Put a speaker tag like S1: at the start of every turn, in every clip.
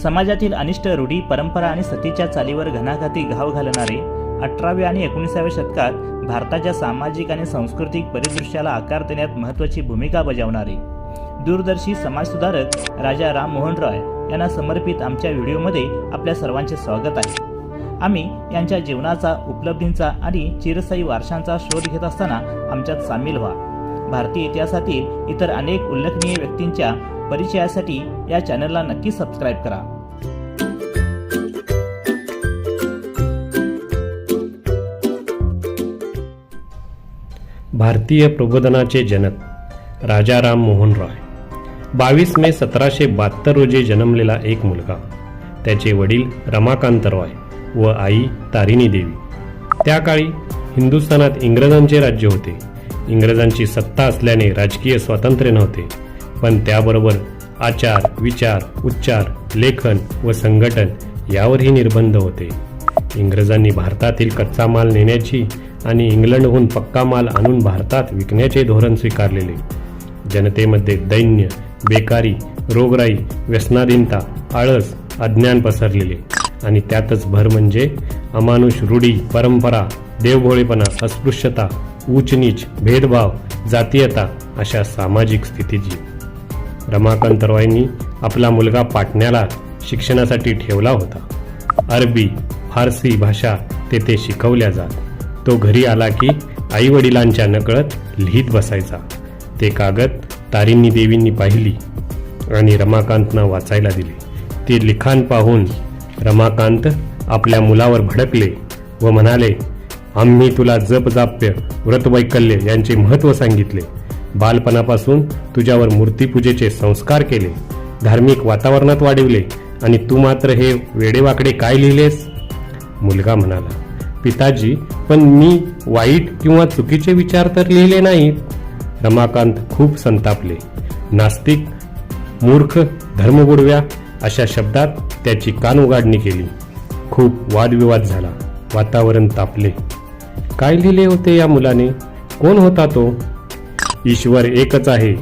S1: समाजातील अनिष्ट रूढी, परंपरा आणि सतीच्या चालीवर घणाघाती घाव घालणारे 18व्या आणि 19व्या शतकात भारताच्या सामाजिक आणि सांस्कृतिक परिदृश्याला आकार देण्यात महत्त्वाची भूमिका बजावणारे दूरदर्शी समाजसुधारक राजा राम मोहन रॉय यांना समर्पित आमच्या व्हिडिओमध्ये आपल्या सर्वांचे स्वागत आहे। आम्ही यांच्या जीवनाचा, उपलब्धींचा आणि चिरस्थायी वारशांचा शोध घेत असताना आमच्यात सामील व्हा। भारतीय इतिहासातील इतर अनेक उल्लेखनीय व्यक्तींच्या परिचयासाठी या चॅनलला नक्की सबस्क्राईब करा।
S2: भारतीय प्रबोधनाचे जनक राजा राम मोहन रॉय 22 मे 1772 रोजी जन्मलेला एक मुलगा। त्याचे वडील रमाकांत रॉय व आई तारिणी देवी। त्या काळी हिंदुस्थानात इंग्रजांचे राज्य होते। इंग्रजांची सत्ता असल्याने राजकीय स्वातंत्र्य नव्हते, पण त्याबरोबर आचार, विचार, उच्चार, लेखन व संघटन यावरही निर्बंध होते। इंग्रजांनी भारतातील कच्चा माल नेण्याची आणि इंग्लंडहून पक्का माल आणून भारतात विकण्याचे धोरण स्वीकारलेले। जनतेमध्ये दैन्य, बेकारी, रोगराई, व्यसनाधीनता, आळस, अज्ञान पसरलेले आणि त्यातच भर म्हणजे अमानुष रूढी, परंपरा, देवभोळेपणा, अस्पृश्यता, ऊच-नीच, भेदभाव, जातीयता अशा सामाजिक स्थितीची। रमाकांत रॉयनी आपला मुलगा पाटण्याला शिक्षणासाठी ठेवला होता। अरबी, फारसी भाषा तेथे शिकवल्या जात। तो घरी आला की आई वडिलांच्या नकळत लिहित बसायचा। ते कागद तारिणी देवींनी पाहिली आणि रमाकांतनं वाचायला दिले। ते लिखाण पाहून रमाकांत आपल्या मुलावर भडकले व म्हणाले, आम्ही तुला जपजाप्य, व्रतवैकल्य यांचे महत्त्व सांगितले। बालपणापासून तुझ्यावर मूर्तीपूजेचे संस्कार केले, धार्मिक वातावरणात वाढवले आणि तू मात्र हे वेडेवाकडे काय लिहिलेस? मुलगा म्हणाला, पिताजी, पण मी वाईट किंवा चुकीचे विचार तर लिहिले नाहीत। रमाकांत खूप संतापले। नास्तिक, मूर्ख, धर्मबुडव्या अशा शब्दात त्याची कानउघाडणी केली। खूप वादविवाद झाला, वातावरण तापले। काय लिहिले होते या मुलाने? कोण होता तो? ईश्वर एकच आहे,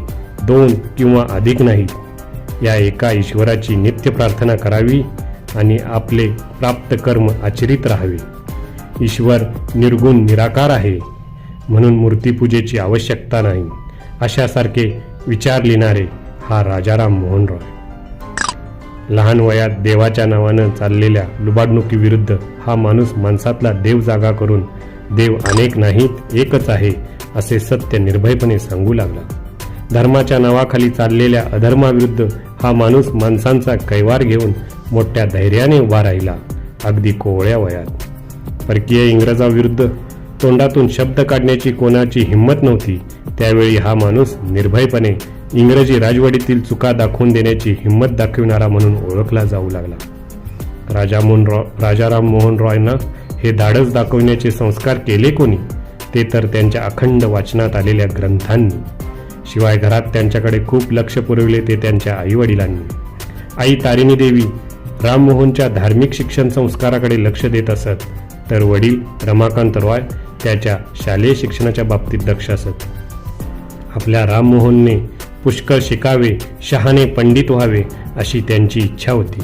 S2: दोन किंवा अधिक नाही। या एका ईश्वराची नित्य प्रार्थना करावी आणि आपले प्राप्त कर्म आचरित राहावे। ईश्वर निर्गुण निराकार आहे, म्हणून मूर्तीपूजेची आवश्यकता नाही, अशासारखे विचार लिहिणारे हा राजाराम मोहन रॉय। लहान वयात देवाच्या नावानं चाललेल्या लुबाडणुकीविरुद्ध हा माणूस माणसातला देव जागा करून देव अनेक नाहीत, एकच आहे असे सत्य निर्भयपणे सांगू लागला। धर्माच्या नावाखाली चाललेल्या अधर्माविरुद्ध हा माणूस माणसांचा कैवार घेऊन मोठ्या धैर्याने उभा राहिला, अगदी कोवळ्या वयात। परकीय इंग्रजाविरुद्ध तोंडातून शब्द काढण्याची कोणाची हिंमत नव्हती। त्यावेळी हा माणूस निर्भयपणे इंग्रजी राजवटीतील चुका दाखवून देण्याची हिंमत दाखविणारा म्हणून ओळखला जाऊ लागला। राजाराम मोहन रॉयनं हे धाडस दाखविण्याचे संस्कार केले कोणी? ते तर त्यांच्या अखंड वाचनात आलेल्या ग्रंथांनी। शिवाय घरात त्यांच्याकडे खूप लक्ष पुरविले ते त्यांच्या आईवडिलांनी। आई तारिणी देवी राममोहनच्या धार्मिक शिक्षण संस्काराकडे लक्ष देत असत, तर वडील रमाकांत रॉय त्याच्या शालेय शिक्षणाच्या बाबतीत दक्ष असत। आपल्या राममोहनने पुष्कळ शिकावे, शहाणे पंडित व्हावे अशी त्यांची इच्छा होती।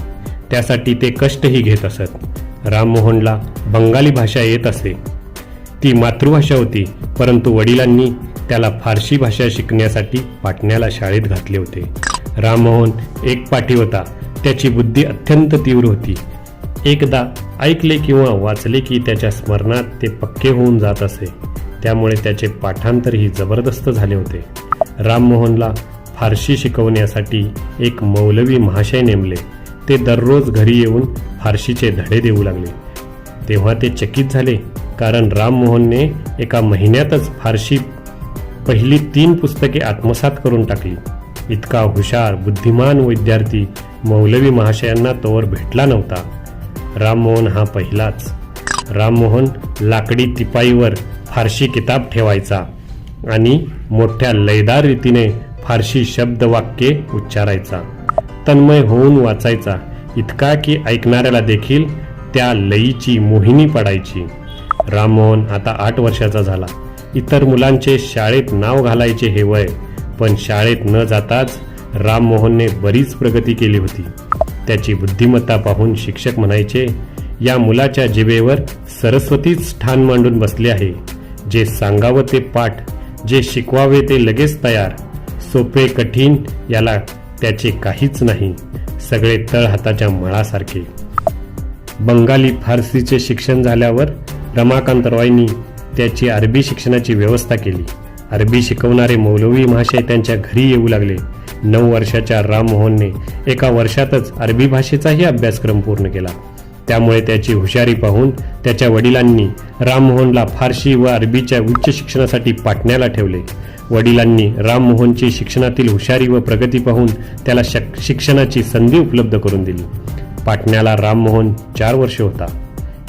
S2: त्यासाठी ते कष्टही घेत असत। राममोहनला बंगाली भाषा येत असे, ती मातृभाषा होती, परंतु वडिलांनी त्याला फारसी भाषा शिकण्यासाठी पाटण्याला शाळेत घातले होते। राममोहन एकपाठी होता, त्याची बुद्धी अत्यंत तीव्र होती। एकदा ऐकले किंवा वाचले की त्याच्या स्मरणात ते पक्के होऊन जात असे, त्यामुळे त्याचे पाठांतरही जबरदस्त झाले होते। राममोहनला फारसी शिकवण्यासाठी एक मौलवी महाशय नेमले। ते दररोज घरी येऊन फारसीचे धडे देऊ लागले। तेव्हा ते चकित झाले, कारण राममोहनने एका महिन्यातच फारसी पहिली 3 पुस्तके आत्मसात करून टाकली। इतका हुशार, बुद्धिमान विद्यार्थी मौलवी महाशयांना तोवर भेटला नव्हता। राममोहन हा पहिलाच। राममोहन लाकडी तिपाईवर फारसी किताब ठेवायचा आणि मोठ्या लयदार रीतीने फारसी शब्द वाक्ये उच्चारायचा। तन्मय होऊन वाचायचा, इतका की ऐकणाऱ्याला देखील त्या लयीची मोहिनी पडायची। राममोहन आता 8 वर्षाचा झाला। इतर मुलांचे शाळेत नाव घालायचे हे वय, पण शाळेत न जाताच राममोहनने बरीच प्रगती केली होती। त्याची बुद्धिमत्ता पाहून शिक्षक म्हणायचे, या मुलाच्या जिभेवर सरस्वतीच ठाण मांडून बसले आहे. जे सांगावं ते पाठ, जे शिकवावे ते लगेच तयार. सोपे कठीण याला त्याचे काहीच नाही, सगळे तळहाताच्या मळासारखे. बंगाली फारसीचे शिक्षण झाल्यावर रमाकांत रॉयनी त्याची अरबी शिक्षणाची व्यवस्था केली. अरबी शिकवणारे मौलवी महाशय त्यांच्या घरी येऊ लागले. 9 वर्षाच्या राममोहनने एका वर्षातच अरबी भाषेचाही अभ्यासक्रम पूर्ण केला. त्यामुळे त्याची हुशारी पाहून त्याच्या वडिलांनी राममोहनला फारसी व अरबीच्या उच्च शिक्षणासाठी पाटण्याला ठेवले. वडिलांनी राममोहनची शिक्षणातील हुशारी व प्रगती पाहून त्याला शिक्षणाची संधी उपलब्ध करून दिली. पाटण्याला राममोहन 4 वर्षे होता.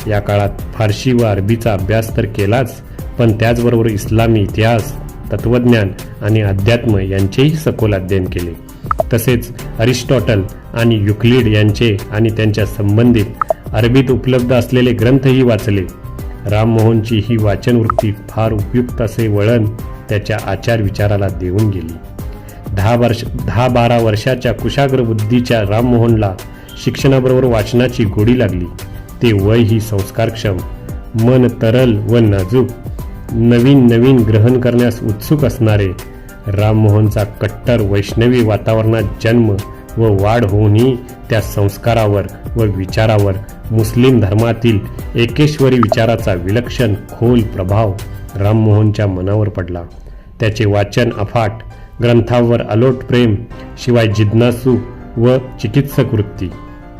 S2: या काळात फारसी व अरबीचा अभ्यास तर केलाच, पण त्याचबरोबर इस्लामी इतिहास, तत्वज्ञान आणि अध्यात्म यांचेही सखोल अध्ययन केले. तसेच अरिस्टॉटल आणि युक्लिड यांचे आणि त्यांच्या संबंधित अरबीत उपलब्ध असलेले ग्रंथही वाचले. राममोहनची ही वाचनवृत्ती फार उपयुक्त असे वळण त्याच्या आचार विचाराला देऊन गेली. 10-12 वर्षाच्या कुशाग्र बुद्धीच्या राममोहनला शिक्षणाबरोबर वाचनाची गोडी लागली. ते वय ही संस्कारक्षम, मन तरल व नाजूक, नवीन नवीन ग्रहण करण्यास उत्सुक असणारे. राममोहनचा कट्टर वैष्णवी वातावरणात जन्म व वाढ होऊनही त्या संस्कारावर व विचारावर मुस्लिम धर्मातील एकेश्वरी विचाराचा विलक्षण खोल प्रभाव राममोहनच्या मनावर पडला. त्याचे वाचन अफाट, ग्रंथावर अलोट प्रेम, शिवाय जिज्ञासू व चिकित्सक वृत्ती.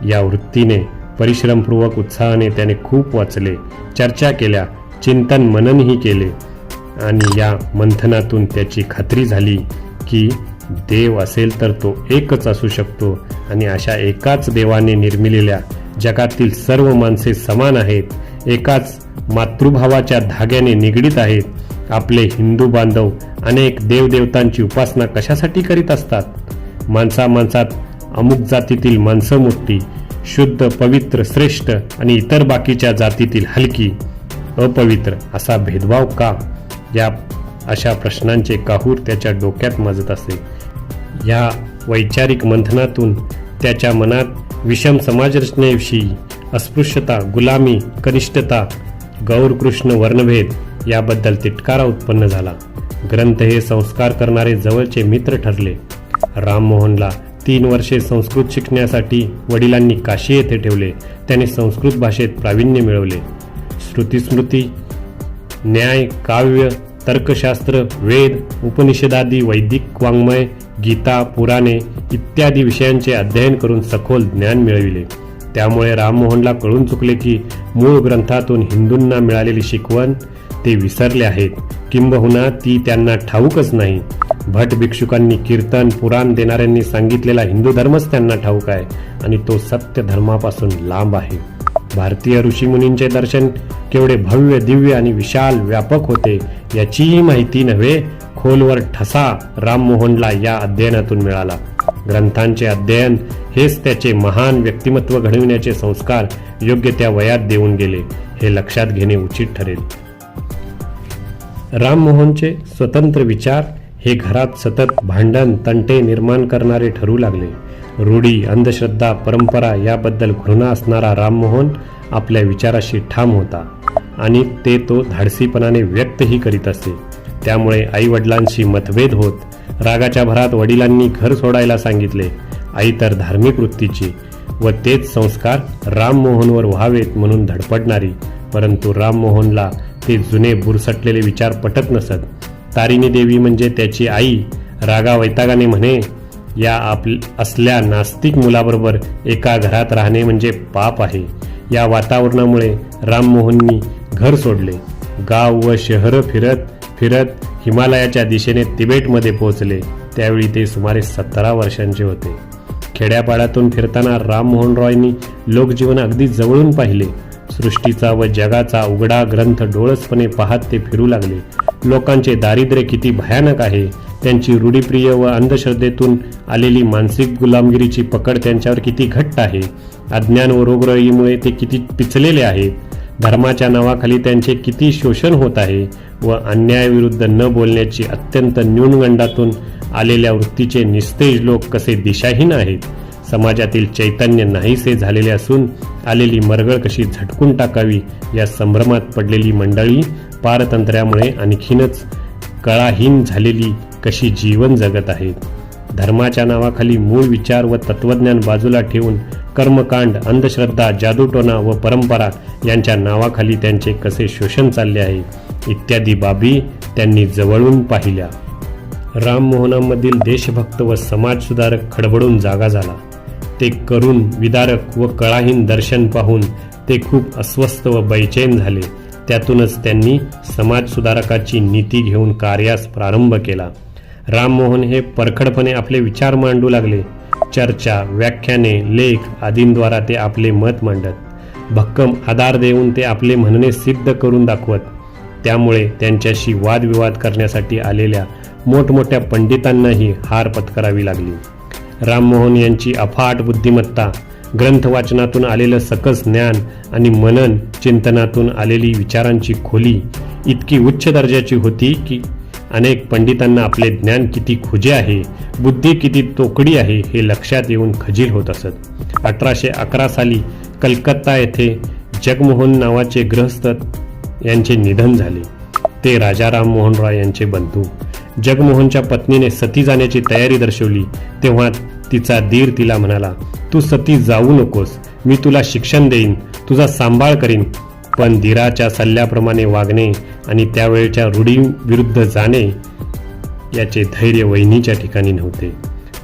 S2: या वृत्तीने परिश्रमपूर्वक उत्साहाने त्याने खूप वाचले, चर्चा केल्या, चिंतन मननही केले. आणि या मंथनातून त्याची खात्री झाली की देव असेल तर तो एकच असू शकतो आणि अशा एकाच देवाने निर्मिलेल्या जगातील सर्व माणसे समान आहेत, एकाच मातृभावाच्या धाग्याने निगडीत आहेत. आपले हिंदू बांधव अनेक देवदेवतांची उपासना कशासाठी करीत असतात? माणसात अमुक जातीतील माणसं मोठी, शुद्ध, पवित्र, श्रेष्ठ आणि इतर बाकीच्या जातीतील हलकी, अपवित्र असा भेदभाव का? या अशा प्रश्नांचे काहूर त्याच्या डोक्यात माजत असे. या वैचारिक मंथनातून त्याच्या मनात विषम समाजरचनेविषयी, अस्पृश्यता, गुलामी, कनिष्ठता, गौरकृष्ण वर्णभेद याबद्दल तिटकारा उत्पन्न झाला. ग्रंथ हे संस्कार करणारे जवळचे मित्र ठरले. राममोहनला 3 वर्षे संस्कृत शिकण्यासाठी वडिलांनी काशी येथे ठेवले. त्याने संस्कृत भाषेत प्रावीण्य मिळवले. श्रुतिस्मृती, न्याय, काव्य, तर्कशास्त्र, वेद, उपनिषदादी वैदिक वाङ्मय, गीता, पुराणे इत्यादी विषयांचे अध्ययन करून सखोल ज्ञान मिळविले. त्यामुळे राममोहनला कळून चुकले की मूळ ग्रंथातून हिंदूंना मिळालेली शिकवण ते विसरले आहेत, किंबहुना ती त्यांना ठाऊकच नाही. भट भिक्षुकांनी, कीर्तन, पुराण देणाऱ्यांनी सांगितलेला हिंदू धर्मच त्यांना ठाऊक आहे आणि तो सत्य धर्मापासून लांब आहे. भारतीय ऋषीमुनींचे दर्शन केवढे भव्य, दिव्य आणि विशाल व्यापक होते याचीही माहिती नव्हे, खोलवर ठसा राममोहनला या अध्ययनातून मिळाला. ग्रंथांचे अध्ययन हेच त्याचे महान व्यक्तिमत्व घडविण्याचे संस्कार योग्य त्या वयात देऊन गेले, हे लक्षात घेणे उचित ठरेल. राममोहनचे स्वतंत्र विचार हे घरात सतत भांडण, तंटे निर्माण करणारे ठरू लागले. रूढी, अंधश्रद्धा, परंपरा याबद्दल घृणा असणारा राममोहन आपल्या विचाराशी ठाम होता आणि ते तो धाडसीपणाने व्यक्तही करीत असे. त्यामुळे आईवडिलांशी मतभेद होत. रागाच्या भरात वडिलांनी घर सोडायला सांगितले. आई तर धार्मिक वृत्तीची व तेच संस्कार राममोहनवर व्हावेत म्हणून धडपडणारी. परंतु राममोहनला ते जुने बुरसटलेले विचार पटत नसत. तारिणी देवी म्हणजे त्याची आई रागा वैतागाने म्हणे, या असल्या नास्तिक मुलाबरोबर एका घरात राहणे म्हणजे पाप आहे. या वातावरणामुळे राममोहननी घर सोडले. गाव व शहरं फिरत फिरत हिमालयाच्या दिशेने तिबेटमध्ये पोहोचले. त्यावेळी ते सुमारे 17 वर्षांचे होते. खेड्यापाड्यातून फिरताना राममोहन रॉयनी लोकजीवन अगदी जवळून पाहिले. सृष्टीचा व जगाचा उघडा ग्रंथ डोळसपणे पाहत ते फिरू लागले. लोकांचे दारिद्र्य किती भयानक आहे, त्यांची रूढीप्रिय व अंधश्रद्धेतून आलेली मानसिक गुलामगिरीची पकड त्यांच्यावर किती घट्ट आहे, अज्ञान व रोगराईमुळे ते किती पिचलेले आहेत, धर्माच्या नावाखाली त्यांचे किती शोषण होत आहे व अन्यायाविरुद्ध न बोलण्याची अत्यंत न्यूनगंडातून आलेल्या वृत्तीचे निस्तेज लोक कसे दिशाहीन आहेत. समाजातील चैतन्य नाहीसे झालेले असून आलेली मरगळ कशी झटकून टाकावी या संभ्रमात पडलेली मंडळी पारतंत्र्यामुळे आणखीनच कळाहीन झालेली कशी जीवन जगत आहेत. धर्माच्या नावाखाली मूळ विचार व तत्वज्ञान बाजूला ठेवून कर्मकांड, अंधश्रद्धा, जादूटोणा व परंपरा यांच्या नावाखाली त्यांचे कसे शोषण चालले आहे इत्यादी बाबी त्यांनी जवळून पाहिल्या. राममोहनामधील देशभक्त व समाजसुधारक खडबडून जागा झाला. ते करुण, विदारक व कळाहीन दर्शन पाहून ते खूप अस्वस्थ व बैचैन झाले. त्यातूनच त्यांनी समाजसुधारकाची नीती घेऊन कार्यास प्रारंभ केला. राममोहन हे परखडपणे आपले विचार मांडू लागले. चर्चा, व्याख्याने, लेख आदींद्वारा ते आपले मत मांडत. भक्कम आधार देऊन ते आपले म्हणणे सिद्ध करून दाखवत. त्यामुळे त्यांच्याशी वादविवाद करण्यासाठी आलेल्या मोठमोठ्या पंडितांनाही हार पत्करावी लागली. राममोहन यांची अफाट बुद्धिमत्ता, ग्रंथ वाचनातून आलेलं सकस ज्ञान आणि मनन चिंतनातून आलेली विचारांची खोली इतकी उच्च दर्जाची होती की अनेक पंडितांना आपले ज्ञान किती खुजे आहे, बुद्धी किती तोकडी आहे हे लक्षात येऊन खजील होत असत. 1811 साली कलकत्ता येथे जगमोहन नावाचे गृहस्थ यांचे निधन झाले. ते राजा राममोहन रॉय यांचे बंधू. जगमोहनच्या पत्नीने सती जाण्याची तयारी दर्शवली तेव्हा तिचा दीर तिला म्हणाला, तू सती जाऊ नकोस, मी तुला शिक्षण देईन, तुझा सांभाळ करीन. पण धीराच्या सल्ल्याप्रमाणे वागणे आणि त्यावेळच्या रूढीविरुद्ध जाणे याचे धैर्य वहिनीच्या ठिकाणी नव्हते.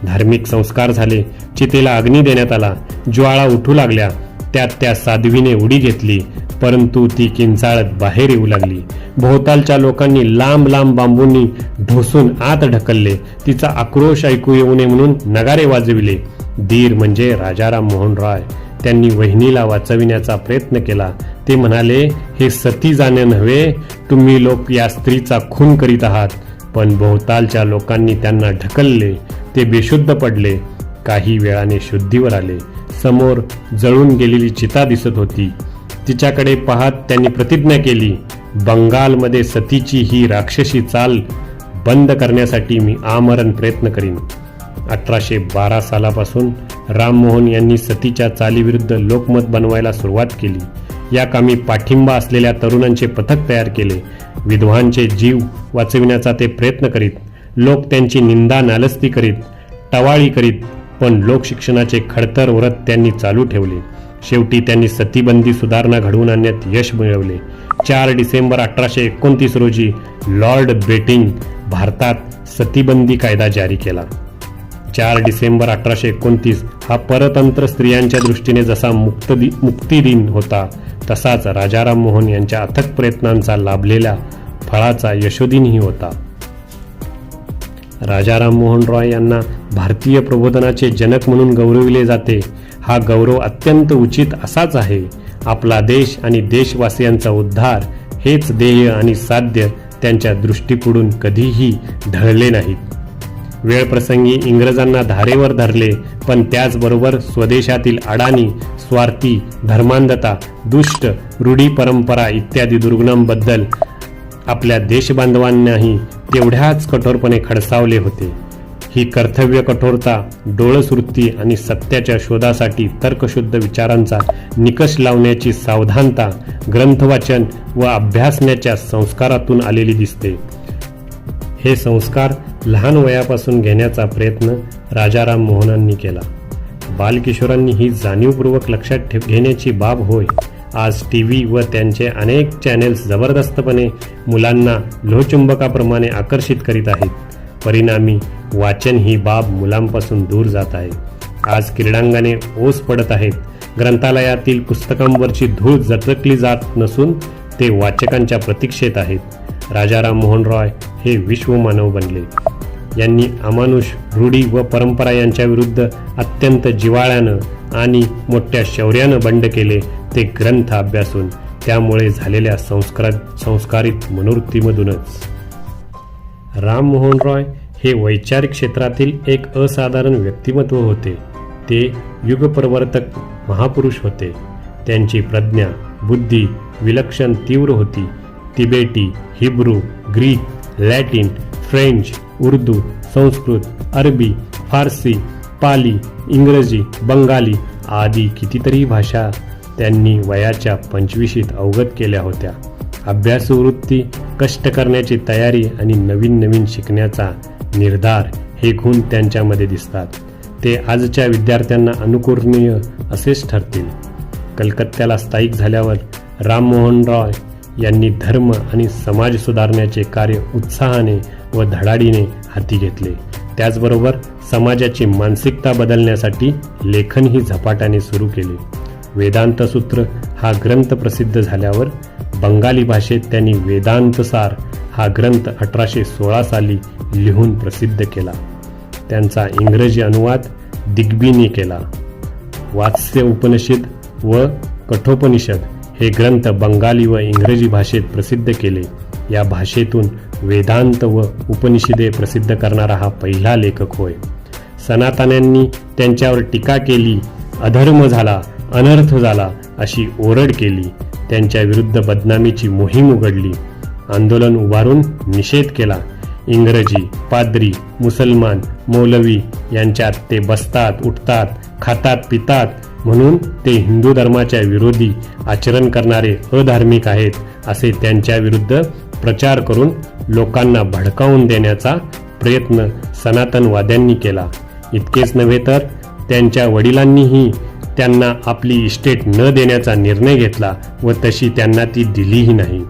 S2: धार्मिक संस्कार झाले, चितेला अग्नी देण्यात आला, ज्वाळा उठू लागल्या. त्यात त्या साध्वीने उडी घेतली, परंतु ती किंचाळत बाहेर येऊ लागली. भोवतालच्या लोकांनी लांब लांब बांबूंनी ढोसून आत ढकलले. तिचा आक्रोश ऐकू येऊ नये म्हणून नगारे वाजविले. दीर म्हणजे राजाराम मोहन रॉय. त्यांनी वहिनीला वाचविण्याचा प्रयत्न केला. ते म्हणाले, हे सती जाणे नव्हे, तुम्ही लोक या स्त्रीचा खून करीत आहात. पण भोवतालच्या लोकांनी त्यांना ढकलले. ते बेशुद्ध पडले. काही वेळाने शुद्धीवर आले. समोर जळून गेलेली चिता दिसत होती. तिच्याकडे पाहत त्यांनी प्रतिज्ञा केली, बंगालमध्ये सतीची ही राक्षसी चाल बंद करण्यासाठी मी आमरण प्रयत्न करीन. 1812 सालापासून राममोहन यांनी सतीच्या चालीविरुद्ध लोकमत बनवायला सुरुवात केली. या कामी पाठिंबा असलेल्या तरुणांचे पथक तयार केले. विधवांचे जीव वाचविण्याचा ते प्रयत्न करीत. लोक त्यांची निंदा नालस्ती करीत, टवाळी करीत, पण लोकशिक्षणाचे खडतर व्रत त्यांनी चालू ठेवले. शेवटी त्यांनी सतीबंदी सुधारणा घडवून आणण्यात यश मिळवले. 4 डिसेंबर 1829 रोजी लॉर्ड बेटिंग भारतात सतीबंदी कायदा जारी केला. 4 डिसेंबर 1829 हा परतंत्र स्त्रियांच्या दृष्टीने जसा मुक्ती दिन होता, तसाच राजाराम मोहन यांच्या अथक प्रयत्नांचा लाभलेल्या फळाचा यशोदिनही होता. राजाराम मोहन रॉय यांना भारतीय प्रबोधनाचे जनक म्हणून गौरविले जाते. हा गौरव अत्यंत उचित असाच आहे. आपला देश आणि देशवासियांचा उद्धार हेच ध्येय आणि साध्य त्यांच्या दृष्टीपुढून कधीही ढळले नाहीत. वेळप्रसंगी इंग्रजांना धारेवर धरले, पण त्याचबरोबर स्वदेशातील अडाणी, स्वार्थी, धर्मांधता, दुष्ट, रूढी परंपरा इत्यादी दुर्गुणांबद्दल आपल्या देशबांधवांनाही तेवढ्याच कठोरपणे खडसावले होते. ही कर्तव्य कठोरता, डोळसवृत्ती आणि सत्याच्या शोधासाठी तर्कशुद्ध विचारांचा निकष लावण्याची सावधानता ग्रंथवाचन व अभ्यासण्याच्या संस्कारातून आलेली दिसते. हे संस्कार लहान वयापासून घेण्याचा प्रयत्न राजाराम मोहनांनी केला. बालकिशोरांनी ही जाणीवपूर्वक लक्षात घेण्याची बाब होय. आज टीव्ही व त्यांचे अनेक चॅनेल्स जबरदस्तपणे मुलांना लोहचुंबकाप्रमाणे आकर्षित करीत आहेत. परिणामी वाचन ही बाब मुलांपासून दूर जात आहे. आज क्रीडांगणे ओस पडत आहेत. ग्रंथालयातील पुस्तकांवरची धूळ झटकली जात नसून ते वाचकांच्या प्रतीक्षेत आहेत. राजाराम मोहन रॉय हे विश्वमानव बनले. यांनी अमानुष रूढी व परंपरा यांच्या विरुद्ध अत्यंत जिव्हाळ्यानं आणि मोठ्या शौर्यानं बंड केले. ते ग्रंथ अभ्यासून, त्यामुळे झालेल्या संस्कारित मनोवृत्तीमधूनच. राममोहन रॉय हे वैचारिक क्षेत्रातील एक असाधारण व्यक्तिमत्व होते. ते युगपरिवर्तक महापुरुष होते. त्यांची प्रज्ञा, बुद्धी विलक्षण तीव्र होती. तिबेटी, Hebrew, Greek, Latin, French, Urdu, Sanskrit, अरबी, फारसी पाली, इंग्रजी, बंगाली आदी कितीतरी भाषा त्यांनी वयाच्या 25शीत अवगत केल्या होत्या. अभ्यासवृत्ती, कष्ट करण्याची तयारी आणि नवीन नवीन शिकण्याचा निर्धार हे गुण त्यांच्यामध्ये दिसतात. ते आजच्या विद्यार्थ्यांना अनुकरणीय असेच ठरतील. कलकत्त्याला स्थायिक झाल्यावर राममोहन रॉय यांनी धर्म आणि समाज सुधारण्याचे कार्य उत्साहाने व धडाडीने हाती घेतले. त्याचबरोबर समाजाची मानसिकता बदलण्यासाठी लेखनही झपाट्याने सुरू केले. वेदांत सूत्र हा ग्रंथ प्रसिद्ध झाल्यावर बंगाली भाषेत त्यांनी वेदांतसार हा ग्रंथ 1816 साली लिहून प्रसिद्ध केला. त्यांचा इंग्रजी अनुवाद दिग्बीने केला. वात्स्य उपनिषद व कठोपनिषद हे ग्रंथ बंगाली व इंग्रजी भाषेत प्रसिद्ध केले. या भाषेतून वेदांत व उपनिषदे प्रसिद्ध करणारा हा पहिला लेखक होय. सनातन्यांनी त्यांच्यावर टीका केली, अधर्म झाला, अनर्थ झाला अशी ओरड केली. त्यांच्या विरुद्ध बदनामीची मोहीम उघडली. आंदोलन उभारून निषेध केला. इंग्रजी, पाद्री, मुसलमान, मौलवी यांच्यात ते बसतात, उठतात, खातात, पितात म्हणून ते हिंदू धर्माच्या विरोधी आचरण करणारे अधार्मिक आहेत असे त्यांच्या विरुद्ध प्रचार करून लोकांना भडकावून देण्याचा प्रयत्न सनातनवाद्यांनी केला. इतकेच नव्हे तर त्यांच्या वडिलांनीही त्यांना आपली इस्टेट न देण्याचा निर्णय घेतला व तशी त्यांना ती दिलीही नाही.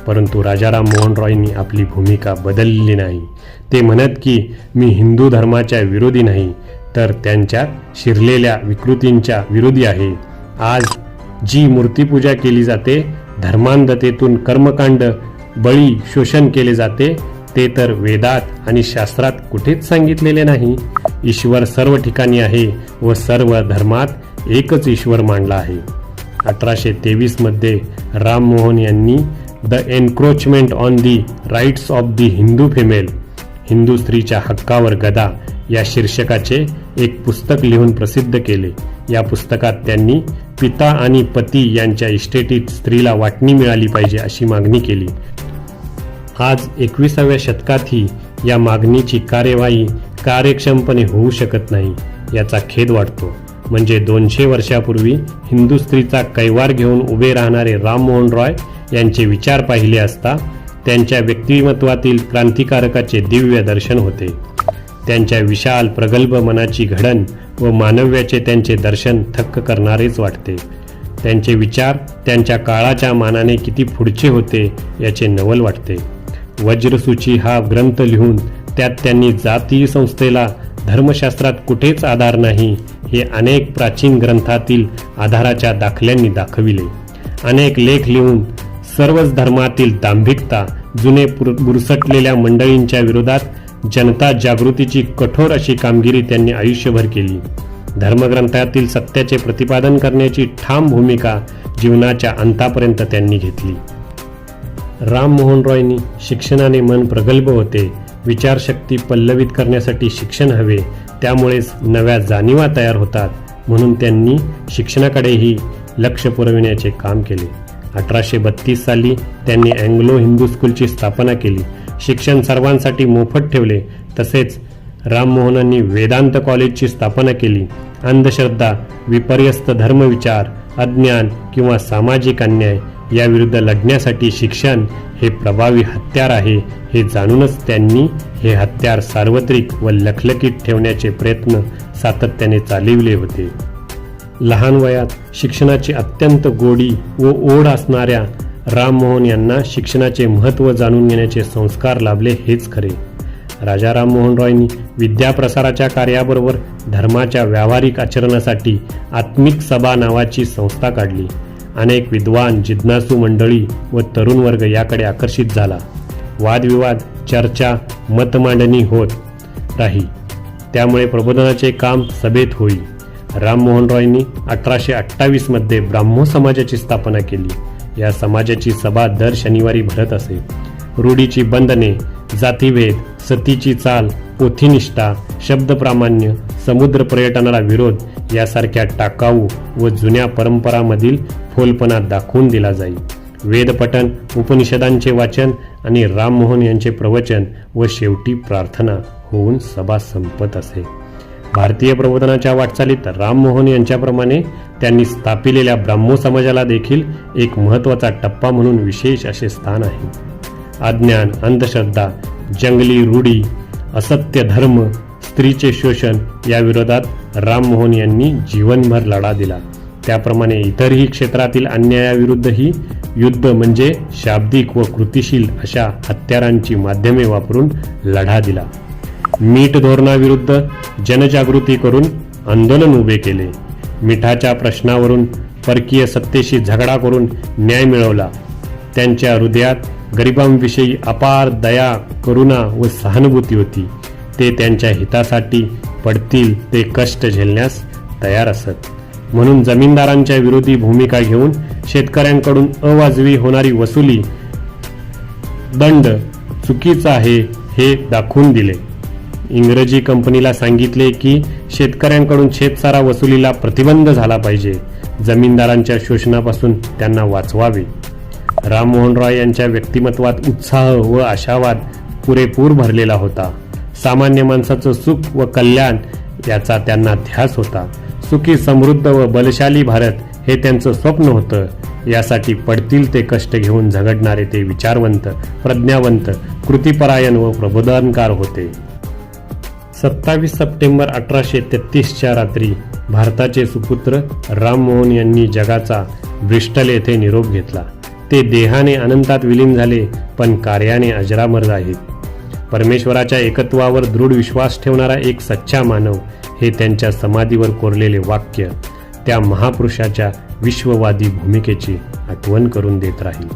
S2: परंतु राजाराम मोहन रॉयनी आपली भूमिका बदलली नाही. ते म्हणत की मी हिंदू धर्माच्या विरोधी नाही तर त्यांच्यात शिरलेल्या विकृतींच्या विरोधी आहे. आज जी मूर्तीपूजा केली जाते, धर्मांधतेतून कर्मकांड, बळी, शोषण केले जाते ते तर वेदात आणि शास्त्रात कुठेच सांगितलेले नाही. ईश्वर सर्व ठिकाणी आहे व सर्व धर्मात एकच ईश्वर मानला आहे. 1823 मध्ये राममोहन यांनी the encroachment on the rights of the Hindu female, Hindu स्त्रीच्या हक्कावर गदा या शीर्षकाचे एक पुस्तक लिहून प्रसिद्ध केले. या पुस्तकात त्यांनी पिता आणि पती यांच्या इस्टेटीत स्त्रीला वाटणी मिळाली पाहिजे अशी मागणी केली. आज 21व्या शतकातही या मागणीची कार्यवाही कार्यक्षमपणे होऊ शकत नाही याचा खेद वाटतो. म्हणजे 200 वर्षापूर्वी हिंदू स्त्रीचा कैवार घेऊन उभे राहणारे राममोहन रॉय यांचे विचार पाहिले असता त्यांच्या व्यक्तिमत्वातील क्रांतिकारकाचे दिव्य दर्शन होते. त्यांच्या विशाल प्रगल्भ मनाची घडण व मानव्याचे त्यांचे दर्शन थक्क करणारेच वाटते. त्यांचे विचार त्यांच्या काळाच्या मानाने किती पुढचे होते याचे नवल वाटते. वज्रसूची हा ग्रंथ लिहून त्यात त्यांनी जातीय संस्थेला धर्मशास्त्रात कुठेच आधार नाही हे अनेक प्राचीन ग्रंथातील आधाराच्या दाखल्यांनी दाखविले. अनेक लेख लिहून सर्वच धर्मातील दांभिकता, जुने बुरसटलेल्या मंडळींच्या विरोधात जनता जागृतीची कठोर अशी कामगिरी त्यांनी आयुष्यभर केली. धर्मग्रंथातील सत्याचे प्रतिपादन करण्याची ठाम भूमिका जीवनाच्या अंतापर्यंत त्यांनी घेतली. राममोहन रॉयनी शिक्षणाने मन प्रगल्भ होते. विचारशक्ती पल्लवित करण्यासाठी शिक्षण हवे, त्यामुळेच नव्या जाणीवा तयार होतात म्हणून त्यांनी शिक्षणाकडेही लक्ष पुरविण्याचे काम केले. 1832 साली त्यांनी अँग्लो हिंदू स्कूलची स्थापना केली. शिक्षण सर्वांसाठी मोफत ठेवले. तसेच राममोहनांनी वेदांत कॉलेजची स्थापना केली. अंधश्रद्धा, विपर्यस्त धर्मविचार, अज्ञान किंवा सामाजिक अन्याय याविरुद्ध लढण्यासाठी शिक्षण हे प्रभावी हत्यार आहे हे जाणूनच त्यांनी हे हत्यार सार्वत्रिक व लखलखीत ठेवण्याचे प्रयत्न सातत्याने चालविले होते. लहान वयात शिक्षणाची अत्यंत गोडी व ओढ असणाऱ्या राममोहन यांना शिक्षणाचे महत्त्व जाणून घेण्याचे संस्कार लाभले हेच खरे. राजा राममोहन रॉयनी विद्याप्रसाराच्या कार्याबरोबर धर्माच्या व्यावहारिक आचरणासाठी आत्मिक सभा नावाची संस्था काढली. अनेक विद्वान, जिज्ञासू मंडळी व तरुण वर्ग याकडे आकर्षित झाला. वादविवाद, चर्चा, मतमांडणी होत राही. त्यामुळे प्रबोधनाचे काम सभेत होई. राममोहन रॉयनी 1828 मध्ये ब्राह्मो समाजाची स्थापना केली. या समाजाची सभा दर शनिवारी भरत असे. रूढीची बंधने, जातीभेद, सतीची चाल, पोथीनिष्ठा, शब्दप्रामाण्य, समुद्र पर्यटनाला विरोध यासारख्या टाकाऊ व जुन्या परंपरामधील फोलपणा दाखवून दिला जाई. वेदपठण, उपनिषदांचे वाचन आणि राममोहन यांचे प्रवचन व शेवटी प्रार्थना होऊन सभा संपत असे. भारतीय प्रबोधनाच्या वाटचालीत राममोहन यांच्याप्रमाणे त्यांनी स्थापिलेल्या ब्राह्मो समाजाला देखील एक महत्त्वाचा टप्पा म्हणून विशेष असे स्थान आहे. अज्ञान, अंधश्रद्धा, जंगली रूढी, असत्य धर्म, स्त्रीचे शोषण या विरोधात राममोहन यांनी जीवनभर लढा दिला. त्याप्रमाणे इतरही क्षेत्रातील अन्यायाविरुद्धही युद्ध म्हणजे शाब्दिक व कृतिशील अशा हत्यारांची माध्यमे वापरून लढा दिला. मीठ धोरणाविरुद्ध जनजागृती करून आंदोलन उभे केले. मिठाच्या प्रश्नावरून परकीय सत्तेशी झगडा करून न्याय मिळवला. त्यांच्या हृदयात गरिबांविषयी अपार दया, करुणा व सहानुभूती होती. ते त्यांच्या हितासाठी पडतील ते कष्ट झेलण्यास तयार असत. म्हणून जमीनदारांच्या विरोधी भूमिका घेऊन शेतकऱ्यांकडून अवाजवी होणारी वसुली, दंड चुकीचा आहे हे दाखवून दिले. इंग्रजी कंपनीला सांगितले की शेतकऱ्यांकडून शेतसारा वसुलीला प्रतिबंध झाला पाहिजे. जमीनदारांच्या शोषणापासून त्यांना वाचवावे. राममोहन रॉय यांच्या व्यक्तिमत्वात उत्साह व आशावाद पुरेपूर भरलेला होता. सामान्य माणसाचं सुख व कल्याण याचा त्यांना ध्यास होता. सुखी, समृद्ध व बलशाली भारत हे त्यांचं स्वप्न होतं. यासाठी पडतील ते कष्ट घेऊन झगडणारे ते विचारवंत, प्रज्ञावंत, कृतिपरायण व प्रबोधनकार होते. 27 सप्टेंबर 1833च्या रात्री भारताचे सुपुत्र राममोहन यांनी जगाचा ब्रिस्टल येथे निरोप घेतला. ते देहाने अनंतात विलीन झाले, पण कार्याने अजरामर आहेत. परमेश्वराच्या एकत्वावर दृढ विश्वास ठेवणारा एक सच्चा मानव हे त्यांच्या समाधीवर कोरलेले वाक्य त्या महापुरुषाच्या विश्ववादी भूमिकेची आठवण करून देत राहील.